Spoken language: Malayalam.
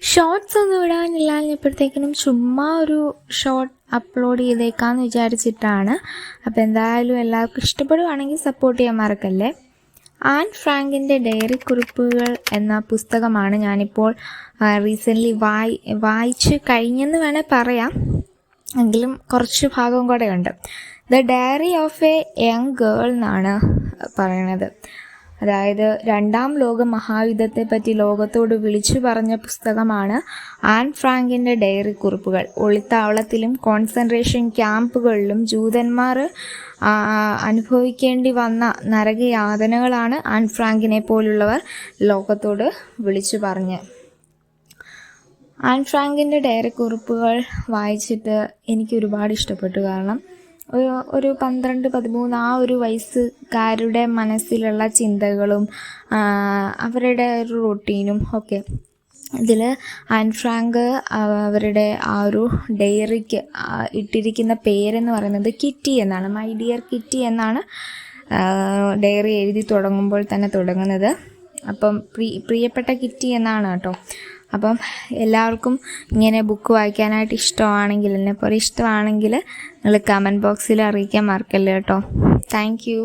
ഷോർട്സ് ഒന്നും ഇടാനില്ലാഞ്ഞപ്പോഴത്തേക്കിനും ചുമ്മാ ഒരു ഷോർട്ട് അപ്ലോഡ് ചെയ്തേക്കാമെന്ന് വിചാരിച്ചിട്ടാണ്. അപ്പോൾ എന്തായാലും എല്ലാവർക്കും ഇഷ്ടപ്പെടുവാണെങ്കിൽ സപ്പോർട്ട് ചെയ്യാൻ മറക്കല്ലേ. ആൻ ഫ്രാങ്കിൻ്റെ ഡയറി കുറിപ്പുകൾ എന്ന പുസ്തകമാണ് ഞാനിപ്പോൾ റീസെൻ്റ്ലി വായിച്ച് കഴിഞ്ഞെന്ന് വേണേൽ പറയാം. എങ്കിലും കുറച്ച് ഭാഗം കൂടെ ഉണ്ട്. The diary of a young girl എന്നാണ് പറയണത്. അതായത് രണ്ടാം ലോക മഹായുദ്ധത്തെ പറ്റി ലോകത്തോട് വിളിച്ചു പറഞ്ഞ പുസ്തകമാണ് ആൻ ഫ്രാങ്കിൻ്റെ ഡയറി കുറിപ്പുകൾ. ഒളിത്താവളത്തിലും കോൺസെൻട്രേഷൻ ക്യാമ്പുകളിലും ജൂതന്മാർ അനുഭവിക്കേണ്ടി വന്ന നരകയാതനകളാണ് ആൻ ഫ്രാങ്കിനെ പോലുള്ളവർ ലോകത്തോട് വിളിച്ചു പറഞ്ഞ്. ആൻ ഫ്രാങ്കിൻ്റെ ഡയറി കുറിപ്പുകൾ വായിച്ചിട്ട് എനിക്ക് ഒരുപാട് ഇഷ്ടപ്പെട്ടു. കാരണം ഒരു 12-13 ആ ഒരു വയസ്സുകാരുടെ മനസ്സിലുള്ള ചിന്തകളും അവരുടെ ഒരു റൊട്ടീനും ഒക്കെ ഇതിൽ ആൻ ഫ്രാങ്ക് അവരുടെ ആ ഒരു ഡയറിക്ക് ഇട്ടിരിക്കുന്ന പേരെന്ന് പറയുന്നത് കിറ്റി എന്നാണ്. മൈ ഡിയർ കിറ്റി എന്നാണ് ഡയറി എഴുതി തുടങ്ങുമ്പോൾ തന്നെ തുടങ്ങുന്നത്. അപ്പം പ്രിയപ്പെട്ട കിറ്റി എന്നാണ് കേട്ടോ. അപ്പം എല്ലാവർക്കും ഇങ്ങനെ ബുക്ക് വായിക്കാനായിട്ട് ഇഷ്ടമാണെങ്കിൽ, എന്നെപ്പോലെ ഇഷ്ടമാണെങ്കിൽ നിങ്ങൾ കമൻറ്റ് ബോക്സിൽ അറിയിക്കാൻ മറക്കല്ലേ കേട്ടോ. Thank you.